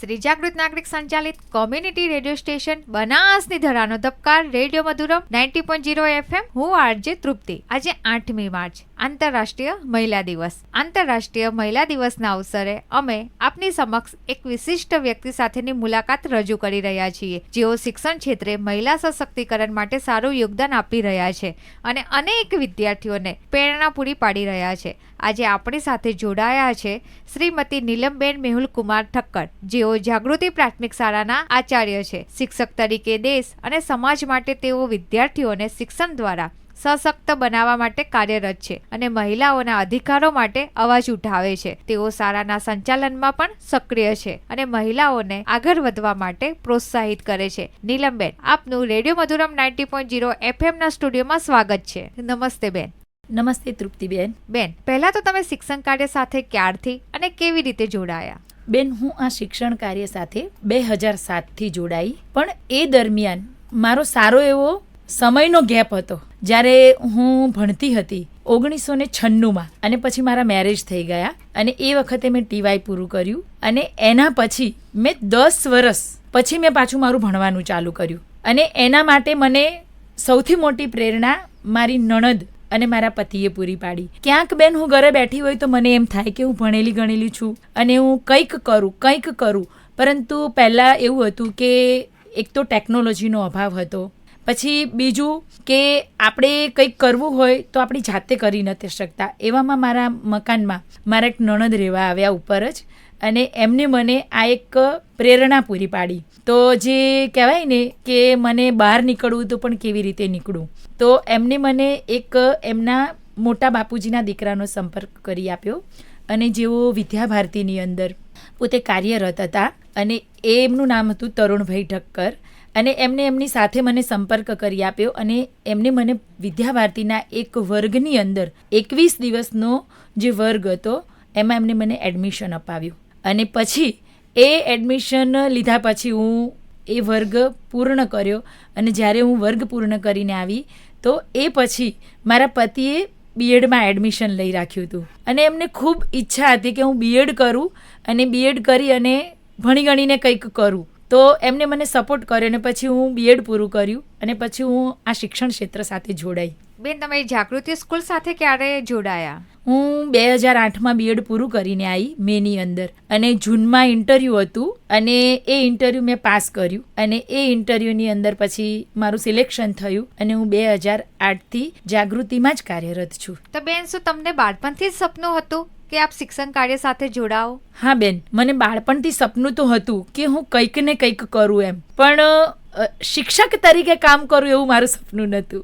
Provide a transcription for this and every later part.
શ્રી જાગૃત નાગરિક સંચાલિત કોમ્યુનિટી રેડિયો સ્ટેશન બનાસની ધરાનો ધબકાર રેડિયો મધુરમ 90.0 FM. હું આરજે તૃપ્તિ. આજે 8મી માર્ચ આંતરરાષ્ટ્રીય મહિલા દિવસ. આંતરરાષ્ટ્રીય મહિલા દિવસના અવસરે અમે આપની સમક્ષ એક વિશિષ્ટ વ્યક્તિ સાથેની મુલાકાત રજૂ કરી રહ્યા છીએ, જેઓ શિક્ષણ ક્ષેત્રે મહિલા સશક્તિકરણ માટે સારું યોગદાન આપી રહ્યા છે અને અનેક વિદ્યાર્થીઓને પ્રેરણા પૂરી પાડી રહ્યા છે. આજે આપણી સાથે જોડાયા છે શ્રીમતી નીલમબેન મેહુલકુમાર ઠક્કર, જેઓ જાગૃતિ પ્રાથમિક શાળાના આચાર્ય છે. શિક્ષક તરીકે દેશ અને સમાજ માટે તેઓ વિદ્યાર્થીઓને શિક્ષણ દ્વારા સશક્ત બનાવવા માટે કાર્યરત છે અને મહિલાઓના અધિકારો માટે અવાજ ઉઠાવે છે. તેઓ શાળાના સંચાલનમાં પણ સક્રિય છે અને મહિલાઓને આગળ વધવા માટે પ્રોત્સાહિત કરે છે. નીલમબેન, આપનું રેડિયો મધુરમ 90.0 FM ના સ્ટુડિયોમાં સ્વાગત છે. નમસ્તે બેન. નમસ્તે તૃપ્તિબેન. બેન, પહેલા તો તમે શિક્ષણ કાર્ય સાથે ક્યારથી અને કેવી રીતે જોડાયા? બેન, હું આ શિક્ષણ કાર્ય સાથે 2007થી જોડાઈ, પણ એ દરમિયાન મારો સારો એવો સમયનો ગેપ હતો. જ્યારે હું ભણતી હતી 1996માં અને પછી મારા મેરેજ થઈ ગયા અને એ વખતે મેં TY પૂરું કર્યું અને એના પછી મેં 10 વર્ષ પછી મેં પાછું મારું ભણવાનું ચાલુ કર્યું. અને એના માટે મને સૌથી મોટી પ્રેરણા મારી નણંદ અને મારા પતિએ પૂરી પાડી. ક્યાંક બેન હું ઘરે બેઠી હોય તો મને એમ થાય કે હું ભણેલી ગણેલી છું અને હું કંઈક કરું, પરંતુ પહેલાં એવું હતું કે એક તો ટેકનોલોજીનો અભાવ હતો, પછી બીજું કે આપણે કંઈક કરવું હોય તો આપણી જાતે કરી નથી શકતા. એવામાં મારા મકાનમાં મારા એક નણંદ રહેવા આવ્યા ઉપર જ, અને એમને મને આ એક પ્રેરણા પૂરી પાડી. તો જે કહેવાય ને કે મને બહાર નીકળવું તો પણ કેવી રીતે નીકળવું, તો એમને મને એક એમના મોટા બાપુજીના દીકરાનો સંપર્ક કરી આપ્યો અને જેઓ વિદ્યાભારતીની અંદર પોતે કાર્યરત હતા અને એમનું નામ હતું તરુણભાઈ ઠક્કર. અને એમને એમની સાથે મને સંપર્ક કરી આપ્યો અને એમને મને વિદ્યાભારતીના એક વર્ગની અંદર 21 દિવસનો જે વર્ગ હતો એમાં એમને મને એડમિશન અપાવ્યું. અને પછી એ એડમિશન લીધા પછી હું એ વર્ગ પૂર્ણ કર્યો અને જ્યારે હું વર્ગ પૂર્ણ કરીને આવી તો એ પછી મારા પતિએ બીએડમાં એડમિશન લઈ રાખ્યું હતું અને એમને ખૂબ ઈચ્છા હતી કે હું બીએડ કરું અને બીએડ કરી અને ભણી ગણીને કંઈક કરું. તો એમને મને સપોર્ટ કર્યો અને પછી હું બીએડ પૂરું કર્યું અને પછી હું આ શિક્ષણ ક્ષેત્ર સાથે જોડાઈ. બેન, તમે જાગૃતિ સ્કૂલ સાથે ક્યારે જોડાયા? હું 2008માં બીએડ પૂરું કરીને આવી મેની અંદર, અને જૂનમાં ઇન્ટરવ્યૂ હતું અને એ ઇન્ટરવ્યૂ મેં પાસ કર્યું અને એ ઇન્ટરવ્યૂની અંદર પછી મારું સિલેક્શન થયું અને હું 2008થી જાગૃતિમાં જ કાર્યરત છું. તો બેન, શું તમને બાળપણથી જ સપનું હતું કે આપ શિક્ષણ કાર્ય સાથે જોડાઓ? હા બેન, મને બાળપણથી સપનું તો હતું કે હું કંઈક ને કંઈક કરું એમ, પણ શિક્ષક તરીકે કામ કરું એવું મારું સપનું નહોતું.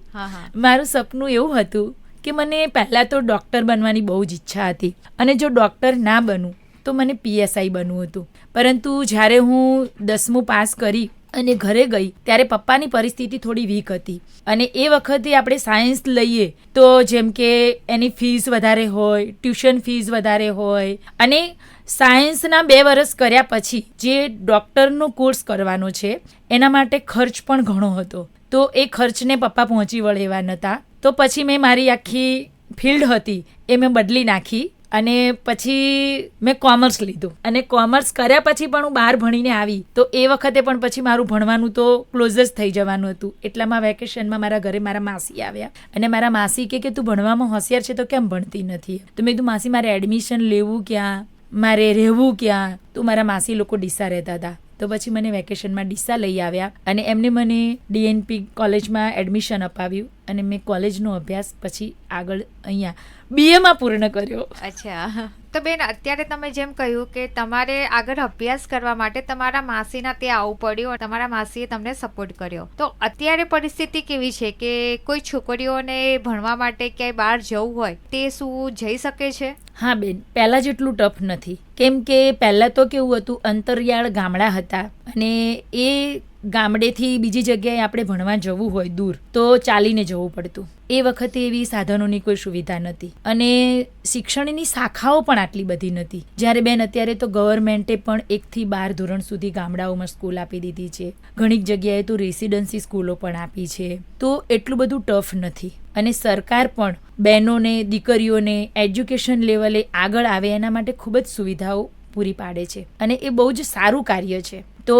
મારું સપનું એવું હતું કે મને પહેલાં તો ડૉક્ટર બનવાની બહુ જ ઈચ્છા હતી અને જો ડૉક્ટર ના બનું તો મને PSI બનવું હતું. પરંતુ જ્યારે હું 10મું પાસ કરી અને ઘરે ગઈ ત્યારે પપ્પાની પરિસ્થિતિ થોડી વીક હતી અને એ વખતે આપણે સાયન્સ લઈએ તો જેમ કે એની ફીસ વધારે હોય, ટ્યુશન ફીસ વધારે હોય, અને સાયન્સના 2 વર્ષ કર્યા પછી જે ડૉક્ટરનો કોર્સ કરવાનો છે એના માટે ખર્ચ પણ ઘણો હતો. તો એ ખર્ચને પપ્પા પહોંચી વળે એવા નહોતા. તો પછી મેં મારી આખી ફિલ્ડ હતી એ મેં બદલી નાખી અને પછી મેં કોમર્સ લીધું અને કોમર્સ કર્યા પછી પણ હું બહાર ભણીને આવી તો એ વખતે પણ પછી મારું ભણવાનું તો ક્લોઝ જ થઈ જવાનું હતું. એટલામાં વેકેશનમાં મારા ઘરે મારા માસી આવ્યા અને મારા માસી કે તું ભણવામાં હોશિયાર છે તો કેમ ભણતી નથી? તો મેં કીધું માસી મારે એડમિશન લેવું ક્યાં, મારે રહેવું ક્યાં? તો મારા માસી લોકો ડીસા રહેતા હતા. તો પછી મને વેકેશનમાં ડીસા લઈ આવ્યા અને એમને મને DNP કોલેજમાં એડમિશન અપાવ્યું અને મેં કોલેજનો અભ્યાસ પછી આગળ અહીંયા BAમાં પૂર્ણ કર્યો. અચ્છા. તો બેન, અત્યારે તમે જેમ કહ્યું કે તમારે આગળ અભ્યાસ કરવા માટે તમારા માસીના ત્યાં આવવું પડ્યું, તમારા માસીએ તમને સપોર્ટ કર્યો. તો અત્યારે પરિસ્થિતિ કેવી છે કે કોઈ છોકરીઓને ભણવા માટે ક્યાંય બહાર જવું હોય તે શું જઈ શકે છે? હા બેન, પહેલાં જેટલું ટફ નથી, કેમ કે પહેલાં તો કેવું હતું, અંતરિયાળ ગામડા હતા અને એ ગામડેથી બીજી જગ્યાએ આપણે ભણવા જવું હોય દૂર તો ચાલીને જવું પડતું. એ વખતે એવી સાધનોની કોઈ સુવિધા નથી અને શિક્ષણની શાખાઓ પણ આટલી બધી નથી. જ્યારે બેન અત્યારે તો ગવર્મેન્ટે પણ 1 થી 12 ધોરણ સુધી ગામડાઓમાં સ્કૂલ આપી દીધી છે. ઘણી જગ્યાએ તો રેસિડન્સી સ્કૂલો પણ આપી છે. તો એટલું બધું ટફ નથી અને સરકાર પણ બહેનોને, દીકરીઓને એજ્યુકેશન લેવલે આગળ આવે એના માટે ખૂબ જ સુવિધાઓ પૂરી પાડે છે અને એ બહુ જ સારું કાર્ય છે. તો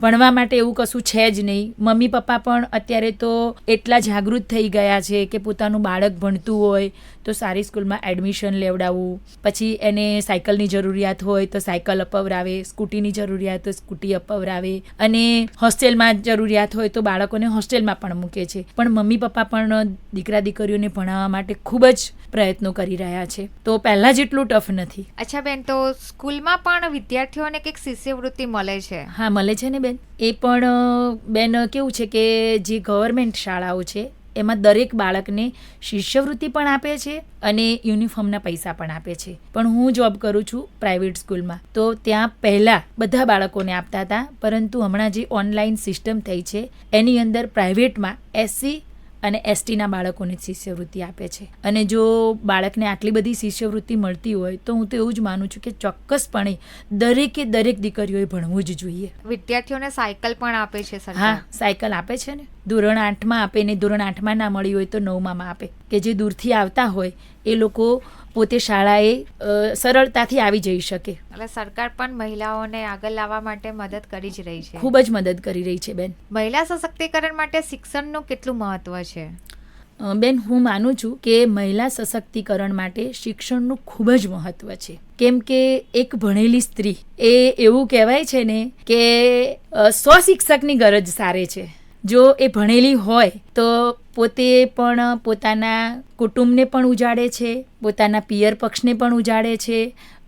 ભણવા માટે એવું કશું છે જ નહીં. મમ્મી પપ્પા પણ અત્યારે તો એટલા જાગૃત થઈ ગયા છે કે પોતાનું બાળક ભણતું હોય તો સારી સ્કૂલમાં એડમિશન લેવડાવવું, પછી એને સાયકલની જરૂરિયાત હોય તો સાયકલ અપાવરાવે, સ્કૂટીની જરૂરિયાત હોય સ્કૂટી અપાવરાવે, અને હોસ્ટેલમાં જરૂરિયાત હોય તો બાળકોને હોસ્ટેલમાં પણ મૂકે છે. પણ મમ્મી પપ્પા પણ દીકરા દીકરીઓને ભણાવવા માટે ખૂબ જ પ્રયત્નો કરી રહ્યા છે. તો પહેલાં જેટલું ટફ નથી. અચ્છા બેન, તો સ્કૂલમાં પણ વિદ્યાર્થીઓને કંઈક શિષ્યવૃત્તિ મળે છે? હા, મળે છે ને બેન. એ પણ બેન કેવું છે કે જે ગવર્મેન્ટ શાળાઓ છે એમાં દરેક બાળકને શિષ્યવૃત્તિ પણ આપે છે અને યુનિફોર્મના પૈસા પણ આપે છે. પણ હું જોબ કરું છું પ્રાઇવેટ સ્કૂલમાં, તો ત્યાં પહેલાં બધા બાળકોને આપતા હતા, પરંતુ હમણાં જે ઓનલાઈન સિસ્ટમ થઈ છે એની અંદર પ્રાઇવેટમાં SC અને STના બાળકોને શિષ્યવૃત્તિ આપે છે. અને જો બાળકને આટલી બધી શિષ્યવૃત્તિ મળતી હોય તો હું તો એવું જ માનું છું કે ચોક્કસપણે દરેકે દરેક દીકરીઓએ ભણવું જ જોઈએ. વિદ્યાર્થીઓને સાયકલ પણ આપે છે સરકાર? હા, સાયકલ આપે છે ને. ધોરણ 8માં આપે ને ધોરણ 8માં ના મળી હોય તો 9માં આપે, કે જે દૂરથી આવતા હોય એ લોકો પોતે શાળાએ સરળતાથી આવી જઈ શકે. એટલે સરકાર પણ મહિલાઓને આગળ લાવવા માટે મદદ કરી જ રહી છે. ખૂબ જ મદદ કરી રહી છે બેન. મહિલા સશક્તિકરણ માટે શિક્ષણનું કેટલું મહત્વ છે? બેન, હું માનું છું કે મહિલા સશક્તિકરણ માટે શિક્ષણનું ખૂબ જ મહત્વ છે. કેમ કે એક ભણેલી સ્ત્રી એ એવું કહેવાય છે ને કે 100 શિક્ષકની ગરજ સારે છે. જો એ ભણેલી હોય તો પોતે પણ પોતાના કુટુંબને પણ ઉજાડે છે, પોતાના પિયર પક્ષને પણ ઉજાડે છે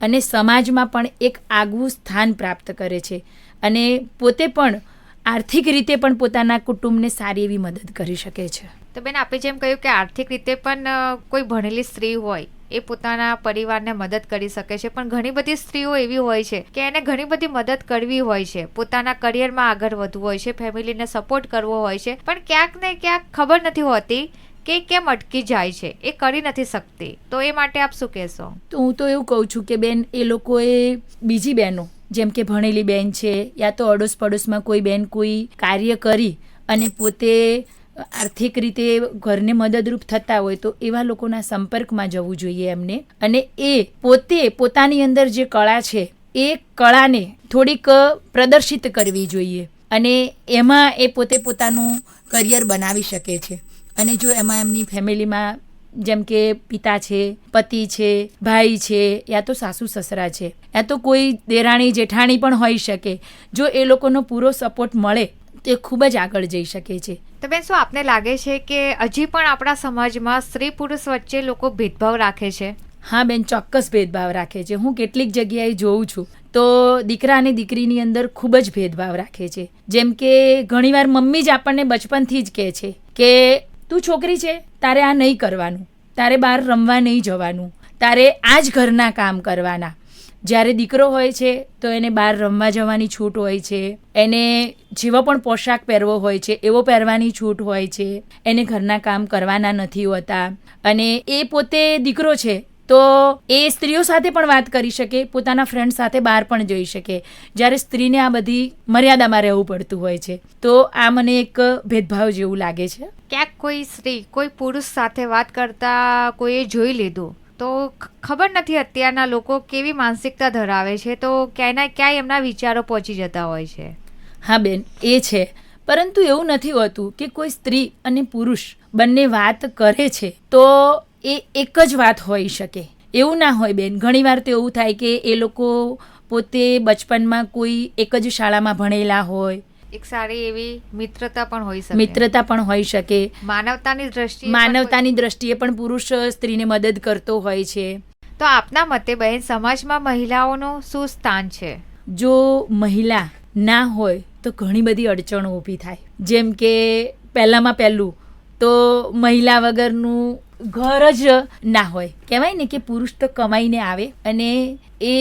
અને સમાજમાં પણ એક આગવું સ્થાન પ્રાપ્ત કરે છે અને પોતે પણ આર્થિક રીતે પણ પોતાના કુટુંબને સારી એવી મદદ કરી શકે છે. તો બેન, આપે જેમ કહ્યું કે આર્થિક રીતે પણ કોઈ ભણેલી સ્ત્રી હોય એ પોતાના પરિવારને મદદ કરી શકે છે, પણ ઘણી બધી સ્ત્રીઓ એવી હોય છે કે એને ઘણી બધી મદદ કરવી હોય છે, પોતાના કરિયરમાં આગળ વધવું હોય છે, ફેમિલીને સપોર્ટ કરવો હોય છે, પણ ક્યાંક ને ક્યાંક ખબર નથી હોતી કે કેમ અટકી જાય છે, એ કરી નથી શકતી. તો એ માટે આપ શું કહેશો? તો હું તો એવું કહું છું કે બેન, એ લોકોએ બીજી બહેનો જેમ કે ભણેલી બેન છે યા તો અડોશ પડોશમાં કોઈ બેન કોઈ કાર્ય કરી અને પોતે આર્થિક રીતે ઘરને મદદરૂપ થતા હોય તો એવા લોકોના સંપર્કમાં જવું જોઈએ એમને. અને એ પોતે પોતાની અંદર જે કળા છે એ કળાને થોડીક પ્રદર્શિત કરવી જોઈએ અને એમાં એ પોતે પોતાનું કરિયર બનાવી શકે છે. અને જો એમાં એમની ફેમિલીમાં જેમ કે પિતા છે, પતિ છે, ભાઈ છે, યા તો સાસુ સસરા છે, યા તો કોઈ દેરાણી જેઠાણી પણ હોઈ શકે, જો એ લોકોનો પૂરો સપોર્ટ મળે તે ખૂબ જ આગળ જઈ શકે છે. તો બેન, શું આપને લાગે છે કે હજી પણ આપણા સમાજમાં સ્ત્રી પુરુષ વચ્ચે લોકો ભેદભાવ રાખે છે? હા બેન, ચોક્કસ ભેદભાવ રાખે છે. હું કેટલીક જગ્યાએ જોઉં છું તો દીકરા અને દીકરીની અંદર ખૂબ જ ભેદભાવ રાખે છે. જેમ કે ઘણીવાર મમ્મી જ આપણને બચપનથી જ કહે છે કે તું છોકરી છે, તારે આ નહીં કરવાનું, તારે બહાર રમવા નહીં જવાનું, તારે આ જ ઘરના કામ કરવાના. જ્યારે દીકરો હોય છે તો એને બહાર રમવા જવાની છૂટ હોય છે, એને જેવો પણ પોશાક પહેરવો હોય છે એવો પહેરવાની છૂટ હોય છે, એને ઘરના કામ કરવાના નથી હોતા. અને એ પોતે દીકરો છે તો એ સ્ત્રીઓ સાથે પણ વાત કરી શકે, પોતાના ફ્રેન્ડ સાથે બહાર પણ જઈ શકે, જ્યારે સ્ત્રીને આ બધી મર્યાદામાં રહેવું પડતું હોય છે. તો આ મને એક ભેદભાવ જેવું લાગે છે. ક્યાંક કોઈ સ્ત્રી કોઈ પુરુષ સાથે વાત કરતા કોઈએ જોઈ લીધું તો ખબર નથી અત્યારના લોકો કેવી માનસિકતા ધરાવે છે, તો ક્યાંય ના ક્યાંય એમના વિચારો પહોંચી જતા હોય છે. હા બેન, એ છે. પરંતુ એવું નથી હોતું કે કોઈ સ્ત્રી અને પુરુષ બંને વાત કરે છે તો એ એક જ વાત હોઈ શકે, એવું ના હોય બેન. ઘણીવાર તો એવું થાય કે એ લોકો પોતે બચપનમાં કોઈ એક જ શાળામાં ભણેલા હોય, એક સારી એવી મિત્રતા પણ હોઈ શકે. માનવતાની દ્રષ્ટિએ પણ પુરુષ સ્ત્રીને મદદ કરતો હોય છે. તો આપના મતે બહેન, સમાજમાં મહિલાઓનું શું સ્થાન છે? જો મહિલા ના હોય તો ઘણી બધી અડચણો ઊભી થાય. જેમ કે પહેલું તો મહિલા વગરનું ઘર જ ના હોય. કહેવાય ને કે પુરુષ તો કમાઈને આવે અને એ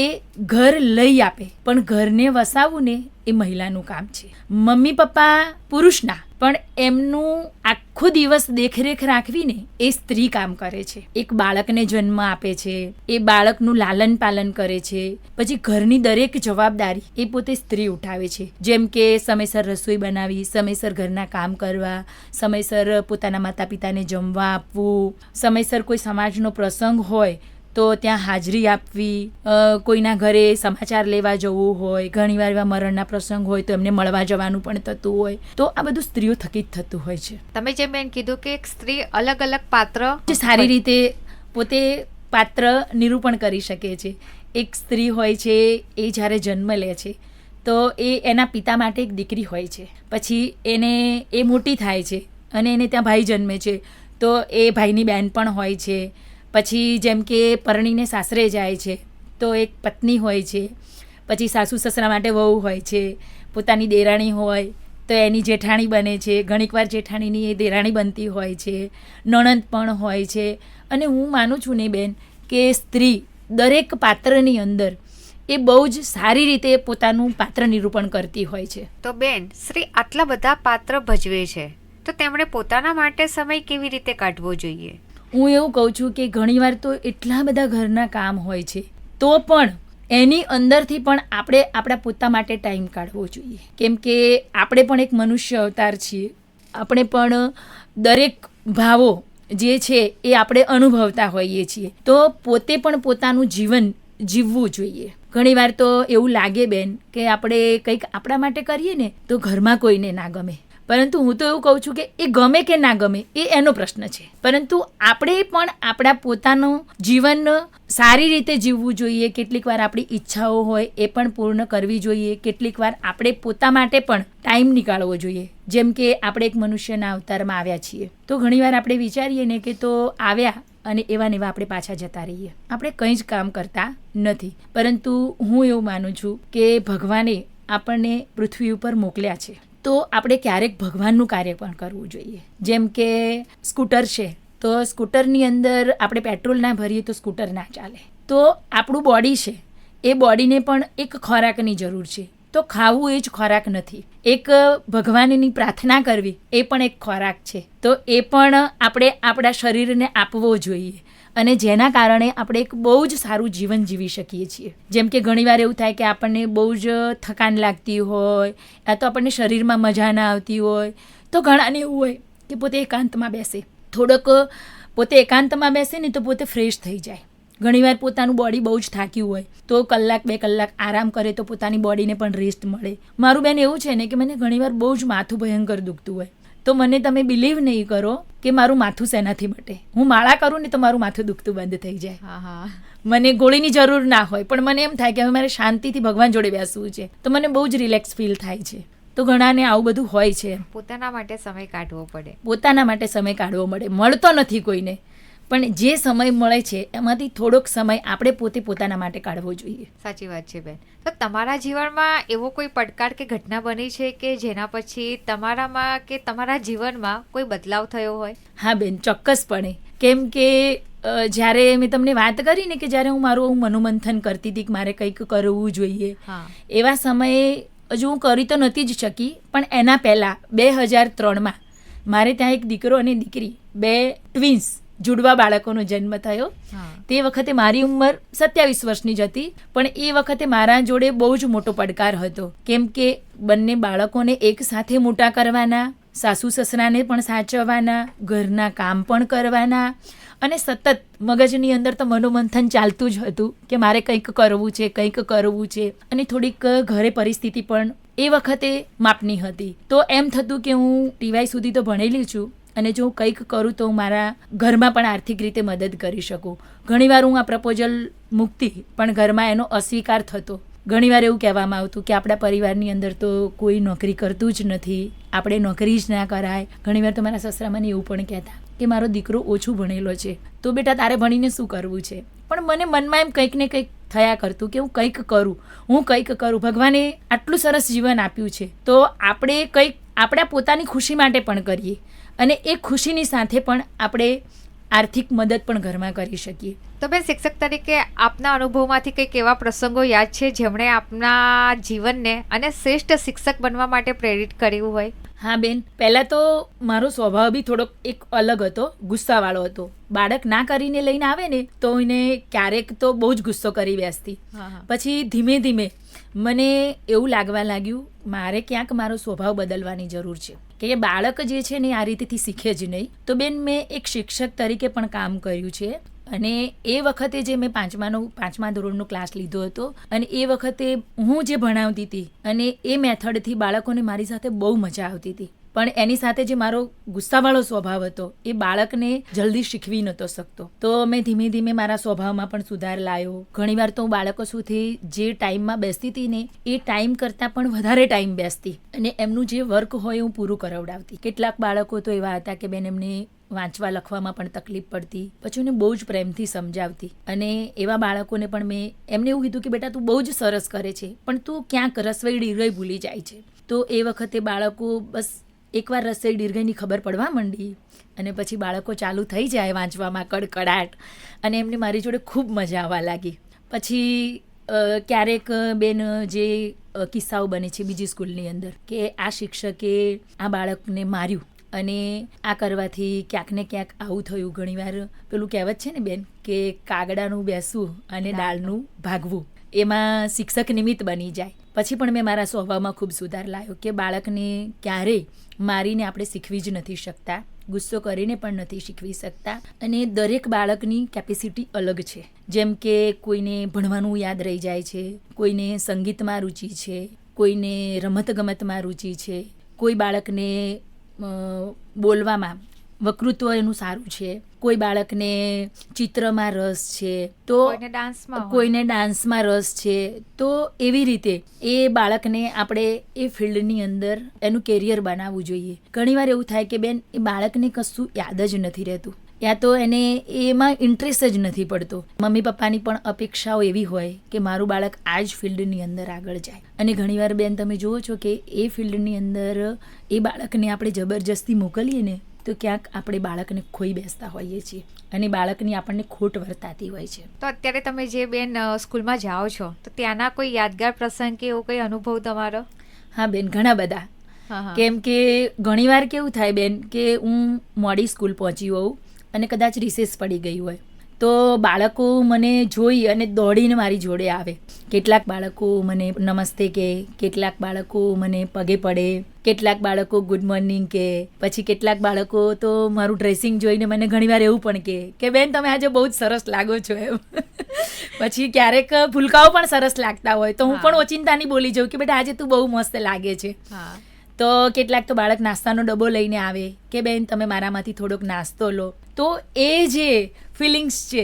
ઘર લઈ આપે, પણ ઘરને વસાવવું ને એ મહિલાનું કામ છે. મમ્મી પપ્પા પુરુષના, પણ એમનું આખો દિવસ દેખરેખ રાખવીને એ સ્ત્રી કામ કરે છે. એક બાળકને જન્મ આપે છે, એ બાળકનું લાલન પાલન કરે છે, પછી ઘરની દરેક જવાબદારી એ પોતે સ્ત્રી ઉઠાવે છે. જેમ કે સમયસર રસોઈ બનાવી, સમયસર ઘરના કામ કરવા, સમયસર પોતાના માતા પિતાને જમવા આપવું, સમયસર કોઈ સમાજનો પ્રસંગ હોય તો ત્યાં હાજરી આપવી, કોઈના ઘરે સમાચાર લેવા જવું હોય, ઘણીવાર એવા મરણના પ્રસંગ હોય તો એમને મળવા જવાનું પણ થતું હોય, તો આ બધું સ્ત્રીઓ થકી જ થતું હોય છે. તમે જે બેન કીધું કે એક સ્ત્રી અલગ અલગ પાત્ર જે સારી રીતે પોતે પાત્ર નિરૂપણ કરી શકે છે. એક સ્ત્રી હોય છે, એ જ્યારે જન્મ લે છે તો એ એના પિતા માટે એક દીકરી હોય છે, પછી એ મોટી થાય છે અને એને ત્યાં ભાઈ જન્મે છે તો એ ભાઈની બહેન પણ હોય છે. પછી જેમ કે પરણીને સાસરે જાય છે તો એક પત્ની હોય છે, પછી સાસુ સસરા માટે વહુ હોય છે, પોતાની દેરાણી હોય તો એની જેઠાણી બને છે, ઘણીકવાર જેઠાણીની એ દેરાણી બનતી હોય છે, નણંદ પણ હોય છે. અને હું માનું છું ને બેન કે સ્ત્રી દરેક પાત્રની અંદર એ બહુ જ સારી રીતે પોતાનું પાત્ર નિરૂપણ કરતી હોય છે. તો બેન, સ્ત્રી આટલા બધા પાત્ર ભજવે છે તો તેમણે પોતાના માટે સમય કેવી રીતે કાઢવો જોઈએ? હું એવું કહું છું કે ઘણીવાર તો એટલા બધા ઘરના કામ હોય છે તો પણ એની અંદરથી પણ આપણે આપણા પોતા માટે ટાઈમ કાઢવો જોઈએ, કેમ કે આપણે પણ એક મનુષ્ય અવતાર છીએ. આપણે પણ દરેક ભાવો જે છે એ આપણે અનુભવતા હોઈએ છીએ, તો પોતે પણ પોતાનું જીવન જીવવું જોઈએ. ઘણીવાર તો એવું લાગે બેન કે આપણે કંઈક આપણા માટે કરીએ ને તો ઘરમાં કોઈને ના ગમે, પરંતુ હું તો એવું કહું છું કે એ ગમે કે ના ગમે એ એનો પ્રશ્ન છે, પરંતુ આપણે પણ આપણા પોતાનું જીવન સારી રીતે જીવવું જોઈએ. કેટલીક વાર આપણી ઈચ્છાઓ હોય એ પણ પૂર્ણ કરવી જોઈએ, કેટલીક વાર આપણે પોતા માટે પણ ટાઈમ નીકાળવો જોઈએ. જેમ કે આપણે એક મનુષ્યના અવતારમાં આવ્યા છીએ તો ઘણીવાર આપણે વિચારીએ ને કે તો આવ્યા અને એવા ને એવા આપણે પાછા જતા રહીએ, આપણે કંઈ જ કામ કરતા નથી. પરંતુ હું એવું માનું છું કે ભગવાને આપણને પૃથ્વી ઉપર મોકલ્યા છે તો આપણે ક્યારેક ભગવાનનું કાર્ય પણ કરવું જોઈએ. જેમ કે સ્કૂટર છે તો સ્કૂટરની અંદર આપણે પેટ્રોલ ના ભરીએ તો સ્કૂટર ના ચાલે. તો આપણું બોડી છે, એ બોડીને પણ એક ખોરાકની જરૂર છે, તો ખાવું એ જ ખોરાક નથી. એક ભગવાનની પ્રાર્થના કરવી એ પણ એક ખોરાક છે, તો એ પણ આપણે આપણા શરીરને આપવો જોઈએ અને જેના કારણે આપણે એક બહુ જ સારું જીવન જીવી શકીએ છીએ. જેમ કે ઘણીવાર એવું થાય કે આપણને બહુ જ થકાન લાગતી હોય, યા તો આપણને શરીરમાં મજા ના આવતી હોય, તો ઘણાને એવું હોય કે પોતે એકાંતમાં બેસે, થોડોક પોતે એકાંતમાં બેસે ને તો પોતે ફ્રેશ થઈ જાય. ઘણીવાર પોતાનું બોડી બહુ જ થાક્યું હોય તો 1-2 કલાક આરામ કરે તો પોતાની બોડીને પણ રેસ્ટ મળે. મારું બેન એવું છે ને કે મને ઘણીવાર બહુ જ માથું ભયંકર દુખતું હોય તો મને તમે બિલીવ નહીં કરો કે મારું માથું શેનાથી મટે. હું માળા કરું ને તો મારું માથું દુખતું બંધ થઈ જાય. મને ગોળીની જરૂર ના હોય, પણ મને એમ થાય કે હવે મારે શાંતિથી ભગવાન જોડે બેસવું છે તો મને બહુ જ રિલેક્સ ફીલ થાય છે. તો ઘણાને આવું બધું હોય છે. પોતાના માટે સમય કાઢવો પડે. પોતાના માટે સમય કાઢવો મળે, મળતો નથી કોઈને, પણ જે સમય મળે છે એમાંથી થોડોક સમય આપણે પોતે પોતાના માટે કાઢવો જોઈએ. સાચી વાત છે બેન. તો તમારા જીવનમાં એવો કોઈ પડકાર કે ઘટના બની છે કે જેના પછી તમારામાં કે તમારા જીવનમાં કોઈ બદલાવ થયો હોય? હા બેન, ચોક્કસપણે. કેમ કે જ્યારે મેં તમને વાત કરી ને કે જ્યારે હું મારું મનોમંથન કરતી હતી કે મારે કંઈક કરવું જોઈએ, એવા સમયે હજુ હું કરી તો નથી જ શકી, પણ એના પહેલાં 2003માં મારે ત્યાં એક દીકરો અને દીકરી, 2 ટ્વિન્સ જુડવા બાળકોનો જન્મ થયો. તે વખતે મારી ઉંમર 27 વર્ષની જ હતી, પણ એ વખતે મારા જોડે બહુ જ મોટો પડકાર હતો, કેમ કે બંને બાળકોને એક સાથે મોટા કરવાના, સાસુ સસરાને પણ સાચવવાના, ઘરના કામ પણ કરવાના, અને સતત મગજની અંદર તો મનોમંથન ચાલતું જ હતું કે મારે કંઈક કરવું છે, કંઈક કરવું છે. અને થોડીક ઘરે પરિસ્થિતિ પણ એ વખતે માપની હતી, તો એમ થતું કે હું TY સુધી તો ભણેલી છું અને જો હું કંઈક કરું તો હું મારા ઘરમાં પણ આર્થિક રીતે મદદ કરી શકું. ઘણીવાર હું આ પ્રપોઝલ મૂકતી પણ ઘરમાં એનો અસ્વીકાર થતો. ઘણીવાર એવું કહેવામાં આવતું કે આપણા પરિવારની અંદર તો કોઈ નોકરી કરતું જ નથી, આપણે નોકરી જ ના કરાય. ઘણીવાર તો મારા સસરા મને એવું પણ કહેતા કે મારો દીકરો ઓછું ભણેલો છે તો બેટા તારે ભણીને શું કરવું છે. પણ મને મનમાં એમ કંઈક ને કંઈક થયા કરતું કે હું કંઈક કરું. ભગવાને આટલું સરસ જીવન આપ્યું છે તો આપણે કંઈક આપણા પોતાની ખુશી માટે પણ કરીએ અને એ ખુશીની સાથે પણ આપણે આર્થિક મદદ પણ ઘરમાં કરી શકીએ. તો બેન, શિક્ષક તરીકે આપના અનુભવમાંથી કંઈક એવા પ્રસંગો યાદ છે જેમણે આપના જીવનને અને શ્રેષ્ઠ શિક્ષક બનવા માટે પ્રેરિત કર્યું હોય? હા બેન, પહેલાં તો મારો સ્વભાવ બી થોડોક એક અલગ હતો, ગુસ્સાવાળો હતો. બાળક ના કરીને લઈને આવે ને તો એને ક્યારેક તો બહુ જ ગુસ્સો કરી બેસતી. પછી ધીમે ધીમે મને એવું લાગવા લાગ્યું મારે ક્યાંક મારો સ્વભાવ બદલવાની જરૂર છે કે બાળક જે છે ને આ રીતેથી શીખે જ નહીં. તો બેન, મેં એક શિક્ષક તરીકે પણ કામ કર્યું છે અને એ વખતે જે મેં પાંચમા ધોરણનો ક્લાસ લીધો હતો અને એ વખતે હું જે ભણાવતી હતી અને એ મેથડથી બાળકોને મારી સાથે બહુ મજા આવતી હતી. પણ એની સાથે જે મારો ગુસ્સાવાળો સ્વભાવ હતો એ બાળકને જલ્દી શીખવી નહોતો શકતો. તો મેં ધીમે ધીમે મારા સ્વભાવમાં પણ સુધાર લાવ્યો. ઘણીવાર તો હું બાળકો સુધી જે ટાઈમમાં બેસતી હતી ને એ ટાઈમ કરતાં પણ વધારે ટાઈમ બેસતી અને એમનું જે વર્ક હોય હું પૂરું કરાવડાવતી. કેટલાક બાળકો તો એવા હતા કે બેન એમને વાંચવા લખવામાં પણ તકલીફ પડતી, પછી એને બહુ જ પ્રેમથી સમજાવતી. અને એવા બાળકોને પણ મેં એમને એવું કીધું કે બેટા તું બહુ જ સરસ કરે છે પણ તું ક્યાંક રસવઈ દીર્ઘઈ ભૂલી જાય છે. તો એ વખતે બાળકો બસ એકવાર રસવઈ દીર્ઘઈની ખબર પડવા માંડી અને પછી બાળકો ચાલુ થઈ જાય વાંચવામાં કડકડાટ અને એમને મારી જોડે ખૂબ મજા આવવા લાગી. પછી ક્યારેક બેન જે કિસ્સાઓ બને છે બીજી સ્કૂલની અંદર કે આ શિક્ષકે આ બાળકને માર્યું અને આ કરવાથી ક્યાંક ને ક્યાંક આવું થયું. ઘણીવાર પેલું કહેવત છે ને બેન કે કાગડાનું બેસવું અને ડાળનું ભાગવું, એમાં શિક્ષક નિમિત્ત બની જાય. પછી પણ મેં મારા સ્વભાવમાં ખૂબ સુધાર લાવ્યો કે બાળકને ક્યારેય મારીને આપણે શીખવી જ નથી શકતા, ગુસ્સો કરીને પણ નથી શીખવી શકતા. અને દરેક બાળકની કેપેસિટી અલગ છે. જેમ કે કોઈને ભણવાનું યાદ રહી જાય છે, કોઈને સંગીતમાં રુચિ છે, કોઈને રમતગમતમાં રુચિ છે, કોઈ બાળકને બોલવામાં વકૃત્વ એનું સારું છે, કોઈ બાળકને ચિત્રમાં રસ છે, તો કોઈને ડાન્સમાં રસ છે. તો એવી રીતે એ બાળકને આપણે એ ફિલ્ડની અંદર એનું કેરિયર બનાવવું જોઈએ. ઘણીવાર એવું થાય કે બેન એ બાળકને કશું યાદ જ નથી રહેતું, યા તો એને એમાં ઇન્ટરેસ્ટ જ નથી પડતો. મમ્મી પપ્પાની પણ અપેક્ષાઓ એવી હોય કે મારું બાળક આ જ ફિલ્ડની અંદર આગળ જાય. અને ઘણીવાર બેન તમે જુઓ છો કે એ ફિલ્ડની અંદર એ બાળકને આપણે જબરજસ્તી મોકલીએ ને તો ક્યાંક આપણે બાળકને ખોઈ બેસતા હોઈએ છીએ અને બાળકની આપણને ખોટ વર્તાતી હોય છે. તો અત્યારે તમે જે બેન સ્કૂલમાં જાઓ છો તો ત્યાંના કોઈ યાદગાર પ્રસંગ કે એવો કોઈ અનુભવ તમારો? હા બેન, ઘણા બધા. કેમ કે ઘણીવાર કેવું થાય બેન કે હું મોડી સ્કૂલ પહોંચી હોઉં અને કદાચ રિસેસ પડી ગઈ હોય તો બાળકો મને જોઈ અને દોડીને મારી જોડે આવે. કેટલાક બાળકો મને નમસ્તે કહે, કેટલાક બાળકો મને પગે પડે, કેટલાક બાળકો ગુડ મોર્નિંગ કહે, પછી કેટલાક બાળકો તો મારું ડ્રેસિંગ જોઈને મને ઘણીવાર એવું પણ કહે કે બેન તમે આજે બહુ જ સરસ લાગો છો એમ. પછી ક્યારેક ફૂલકાઓ પણ સરસ લાગતા હોય તો હું પણ ઓચિંતાની બોલી જાઉં કે બેટા આજે તું બહુ મસ્ત લાગે છે. તો કેટલાક તો બાળક નાસ્તાનો ડબ્બો લઈને આવે કે બેન તમે મારામાંથી થોડોક નાસ્તો લો. તો એ જે ફિલિંગ્સ છે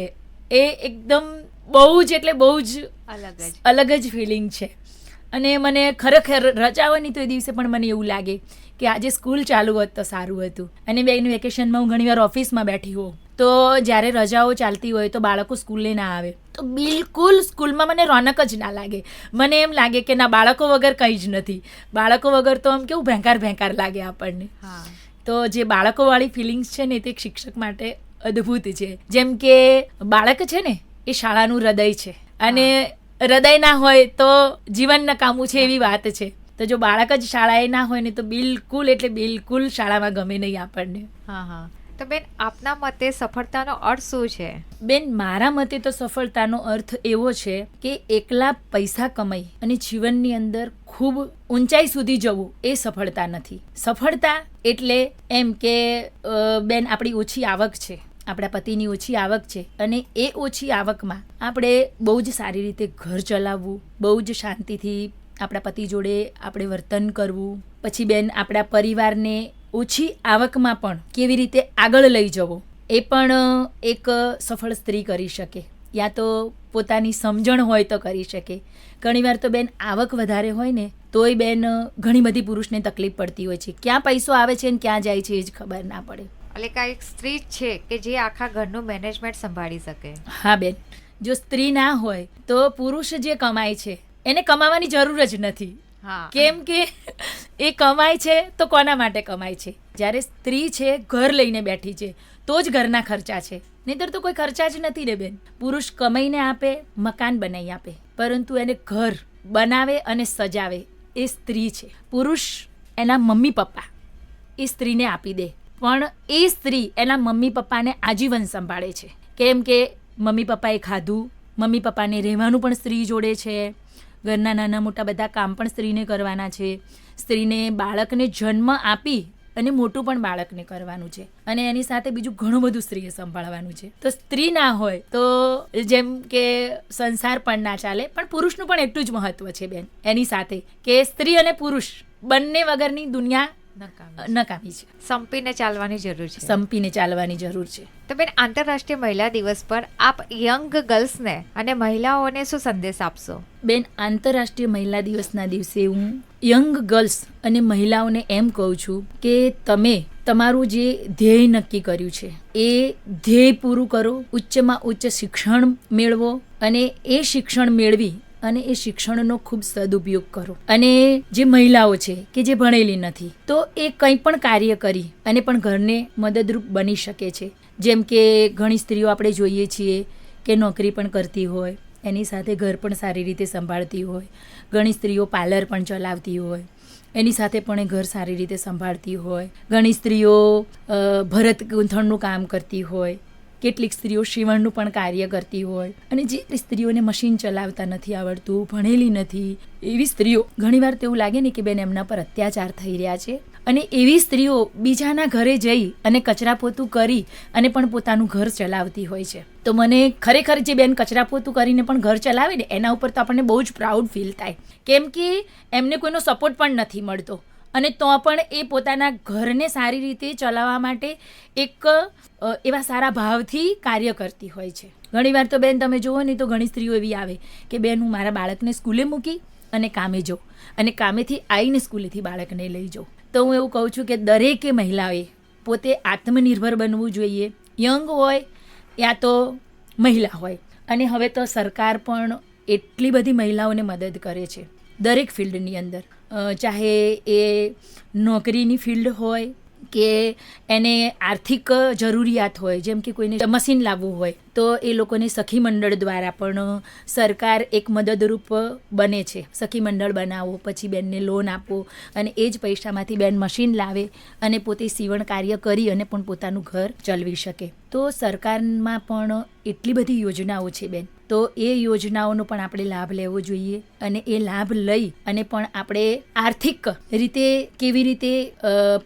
એ એકદમ બહુ જ એટલે બહુ જ અલગ જ ફિલિંગ છે. અને મને ખરેખર રજાઓની તો એ દિવસે પણ મને એવું લાગે કે આજે સ્કૂલ ચાલુ હોત તો સારું હતું. અને બેન વેકેશનમાં હું ઘણીવાર ઓફિસમાં બેઠી હોઉં તો જ્યારે રજાઓ ચાલતી હોય તો બાળકો સ્કૂલે ના આવે તો બિલકુલ સ્કૂલમાં મને રોનક જ ના લાગે. મને એમ લાગે કે ના બાળકો વગર કંઈ જ નથી. બાળકો વગર તો આમ કેવું ભેંકાર લાગે આપણને. તો જે બાળકોવાળી ફિલિંગ્સ છે ને તે શિક્ષક માટે અદ્ભુત છે. જેમ કે બાળક છે ને એ શાળાનું હૃદય છે અને હૃદય ના હોય તો જીવન નકામું છે એવી વાત છે. તો જો બાળક જ શાળાએ ના હોય ને તો બિલકુલ એટલે બિલકુલ શાળામાં ગમે નહીં આપણને. તો બેન આપના મતે સફળતાનો અર્થ શું છે? બેન મારા મતે તો સફળતાનો અર્થ એવો છે કે એકલા પૈસા કમાઈ અને જીવનની અંદર ખૂબ ઊંચાઈ સુધી જવું એ સફળતા નથી. સફળતા એટલે એમ કે બેન આપણી ઓછી આવક છે, આપણા પતિની ઓછી આવક છે અને એ ઓછી આવકમાં આપણે બહુ જ સારી રીતે ઘર ચલાવવું, બહુ જ શાંતિથી આપણા પતિ જોડે આપણે વર્તન કરવું. પછી બેન આપણા પરિવારને ઓછી આવકમાં પણ કેવી રીતે આગળ લઈ જવો એ પણ એક સફળ સ્ત્રી કરી શકે, યા તો પોતાની સમજણ હોય તો કરી શકે. ઘણીવાર તો બેન આવક વધારે હોય ને તોય બેન ઘણી બધી પુરુષને તકલીફ પડતી હોય છે. ક્યાં પૈસો આવે છે ને ક્યાં જાય છે એ જ ખબર ના પડે. એટલે કે એક સ્ત્રી છે કે જે આખા ઘરનું મેનેજમેન્ટ સંભાળી શકે. હા બેન, જો સ્ત્રી ના હોય તો પુરુષ જે કમાય છે એને કમાવાની જરૂર જ નથી. કેમ કે એ કમાય છે તો કોના માટે કમાય છે? જ્યારે સ્ત્રી છે ઘર લઈને બેઠી છે તો જ ઘરના ખર્ચા છે, નહીંતર તો કોઈ ખર્ચા જ નથી ને બેન. પુરુષ કમાઈને આપે, મકાન બનાવી આપે, પરંતુ એને ઘર બનાવે અને સજાવે એ સ્ત્રી છે. પુરુષ એના મમ્મી પપ્પા એ સ્ત્રીને આપી દે પણ એ સ્ત્રી એના મમ્મી પપ્પાને આજીવન સંભાળે છે. કેમ કે મમ્મી પપ્પાએ ખાધું, મમ્મી પપ્પાને રહેવાનું પણ સ્ત્રી જોડે છે, ઘરના નાના મોટા બધા કામ પણ સ્ત્રીને કરવાના છે. સ્ત્રીને બાળકને જન્મ આપી અને મોટું પણ બાળકને કરવાનું છે અને એની સાથે બીજું ઘણું બધું સ્ત્રીએ સંભાળવાનું છે. તો સ્ત્રી ના હોય તો જેમ કે સંસાર પણ ના ચાલે. પણ પુરુષનું પણ એટલું જ મહત્વ છે બેન એની સાથે, કે સ્ત્રી અને પુરુષ બંને વગરની દુનિયા નકામી છે. સંપીને ચાલવાની જરૂર છે. સંપીને ચાલવાની જરૂર છે. તો બેન, આંતરરાષ્ટ્રીય મહિલા દિવસ પર આપ યંગ ગર્લ્સને અને મહિલાઓને શું સંદેશ આપશો? બેન, આંતરરાષ્ટ્રીય મહિલા દિવસના દિવસે હું યંગ ગર્લ્સ અને મહિલાઓને એમ કહું છું કે તમે તમારું જે ધ્યેય નક્કી કર્યું છે એ ધ્યેય પૂરું કરો, ઉચ્ચમાં ઉચ્ચ શિક્ષણ મેળવો અને એ શિક્ષણ મેળવી અને એ શિક્ષણનો ખૂબ સદુપયોગ કરો. અને જે મહિલાઓ છે કે જે ભણેલી નથી તો એ કંઈ પણ કાર્ય કરી અને પણ ઘરને મદદરૂપ બની શકે છે. જેમ કે ઘણી સ્ત્રીઓ આપણે જોઈએ છીએ કે નોકરી પણ કરતી હોય, એની સાથે ઘર પણ સારી રીતે સંભાળતી હોય. ઘણી સ્ત્રીઓ પાર્લર પણ ચલાવતી હોય, એની સાથે પણ એ ઘર સારી રીતે સંભાળતી હોય. ઘણી સ્ત્રીઓ ભરત ગૂંથણનું કામ કરતી હોય, કેટલીક સ્ત્રીઓ સીવણનું પણ કાર્ય કરતી હોય. અને જે સ્ત્રીઓને મશીન ચલાવતા નથી આવડતું, ભણેલી નથી, એવી સ્ત્રીઓ ઘણીવાર તો એવું લાગે ને કે બેન એમના પર અત્યાચાર થઈ રહ્યા છે, અને એવી સ્ત્રીઓ બીજાના ઘરે જઈ અને કચરા પોતું કરી અને પણ પોતાનું ઘર ચલાવતી હોય છે. તો મને ખરેખર જે બેન કચરા પોતું કરીને પણ ઘર ચલાવે ને એના ઉપર તો આપણને બહુ જ પ્રાઉડ ફીલ થાય, કેમ કે એમને કોઈનો સપોર્ટ પણ નથી મળતો અને તો પણ એ પોતાના ઘરને સારી રીતે ચલાવવા માટે એક એવા સારા ભાવથી કાર્ય કરતી હોય છે. ઘણીવાર તો બેન તમે જુઓ ને તો ઘણી સ્ત્રીઓ એવી આવે કે બેન હું મારા બાળકને સ્કૂલે મૂકી અને કામે જાઉં અને કામેથી આવીને સ્કૂલેથી બાળકને લઈ જાઉં. તો હું એવું કહું છું કે દરેકે મહિલાએ પોતે આત્મનિર્ભર બનવું જોઈએ, યંગ હોય યા તો મહિલા હોય. અને હવે તો સરકાર પણ એટલી બધી મહિલાઓને મદદ કરે છે દરેક ફિલ્ડની અંદર, ચાહે એ નોકરીની ફિલ્ડ હોય કે એને આર્થિક જરૂરિયાત હોય, જેમ કે કોઈને મશીન લાવવું હોય તો એ લોકોને સખી મંડળ દ્વારા પણ સરકાર એક મદદરૂપ બને છે. સખી મંડળ બનાવો, પછી બેનને લોન આપો અને એ જ પૈસામાંથી બેન મશીન લાવે અને પોતે સીવણ કાર્ય કરી અને પણ પોતાનું ઘર ચલાવી શકે. તો સરકારમાં પણ એટલી બધી યોજનાઓ છે બેન, તો એ યોજનાઓનો પણ આપણે લાભ લેવો જોઈએ અને એ લાભ લઈ અને પણ આપણે આર્થિક રીતે કેવી રીતે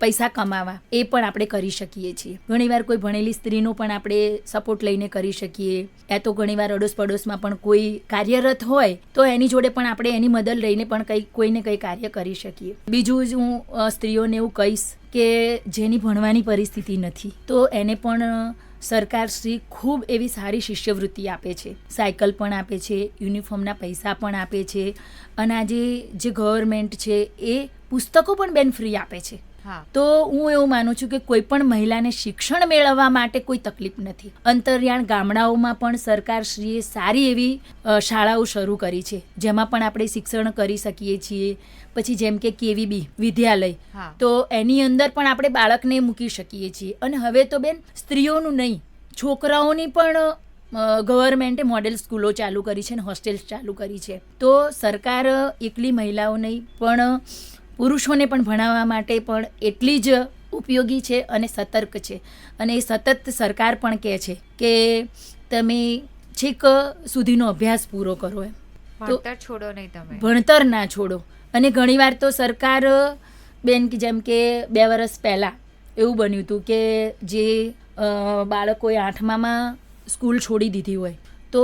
પૈસા કમાવા એ પણ આપણે કરી શકીએ છીએ. ઘણીવાર કોઈ ભણેલી સ્ત્રીનો પણ આપણે સપોર્ટ લઈને કરી શકીએ, યા તો ઘણીવાર અડોસ પડોશમાં પણ કોઈ કાર્યરત હોય તો એની જોડે પણ આપણે એની મદદ લઈને પણ કોઈને કંઈ કાર્ય કરી શકીએ. બીજું જ હું સ્ત્રીઓને એવું કહીશ કે જેની ભણવાની પરિસ્થિતિ નથી તો એને પણ સરકાર શ્રી ખૂબ એવી સારી શિષ્યવૃત્તિ આપે છે, સાયકલ પણ આપે છે, યુનિફોર્મના પૈસા પણ આપે છે અને આજે જે ગવર્મેન્ટ છે એ પુસ્તકો પણ બેન ફ્રી આપે છે. તો હું એવું માનું છું કે કોઈ પણ મહિલાને શિક્ષણ મેળવવા માટે કોઈ તકલીફ નથી. અંતરિયાળ ગામડાઓમાં પણ સરકારશ્રીએ સારી એવી શાળાઓ શરૂ કરી છે જેમાં પણ આપણે શિક્ષણ કરી શકીએ છીએ. પછી જેમ કે KVB વિદ્યાલય, તો એની અંદર પણ આપણે બાળકને મૂકી શકીએ છીએ. અને હવે તો બેન સ્ત્રીઓનું નહીં, છોકરાઓની પણ ગવર્મેન્ટે મોડેલ સ્કૂલો ચાલુ કરી છે અને હોસ્ટેલ્સ ચાલુ કરી છે. તો સરકાર એકલી મહિલાઓ નહીં પણ પુરુષોને પણ ભણાવવા માટે પણ એટલી જ ઉપયોગી છે અને સતર્ક છે. અને એ સતત સરકાર પણ કહે છે કે તમે છેક સુધીનો અભ્યાસ પૂરો કરો, એમ ભણતર છોડો નહીં, તમે ભણતર ના છોડો. અને ઘણીવાર તો સરકાર બેન જેમ કે 2 વર્ષ પહેલાં એવું બન્યું હતું કે જે બાળકોએ 8મામાં સ્કૂલ છોડી દીધી હોય તો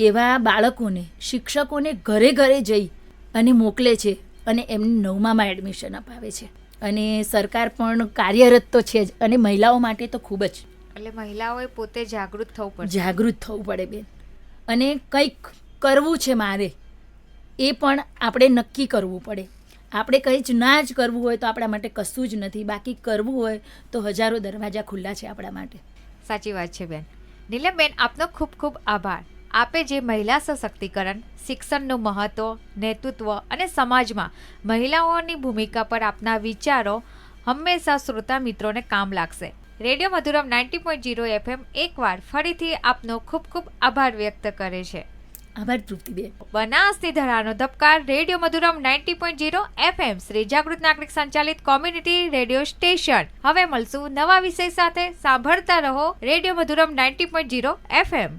એવા બાળકોને શિક્ષકોને ઘરે ઘરે જઈ અને મોકલે છે અને એમને 9મામાં એડમિશન અપાવે છે. અને સરકાર પણ કાર્યરત તો છે જ અને મહિલાઓ માટે તો ખૂબ જ. એટલે મહિલાઓએ પોતે જાગૃત થવું પડે. જાગૃત થવું પડે બેન. અને કંઈક કરવું છે મારે એ પણ આપણે નક્કી કરવું પડે. આપણે કંઈ જ ના જ કરવું હોય તો આપણા માટે કશું જ નથી, બાકી કરવું હોય તો હજારો દરવાજા ખુલ્લા છે આપણા માટે. સાચી વાત છે બેન. નીલમબેન, આપનો ખૂબ ખૂબ આભાર. આપે જે મહિલા સશક્તિકરણ, શિક્ષણનું મહત્વ, નેતૃત્વ અને સમાજમાં મહિલાઓની ભૂમિકા પર આપના વિચારો હંમેશા શ્રોતા મિત્રોને કામ લાગશે. રેડિયો મધુરમ 90.0 FM એકવાર ફરીથી આપનો ખૂબ ખૂબ આભાર વ્યક્ત કરે છે. આભાર તૃપ્તિબેન. બનાસની ધરાનો ધબકાર રેડિયો મધુરમ 90.0 FM શ્રી જાગૃત નાગરિક સંચાલિત કોમ્યુનિટી રેડિયો સ્ટેશન. હવે મળશું નવા વિષય સાથે. સાંભળતા રહો રેડિયો મધુરમ 90.0 FM.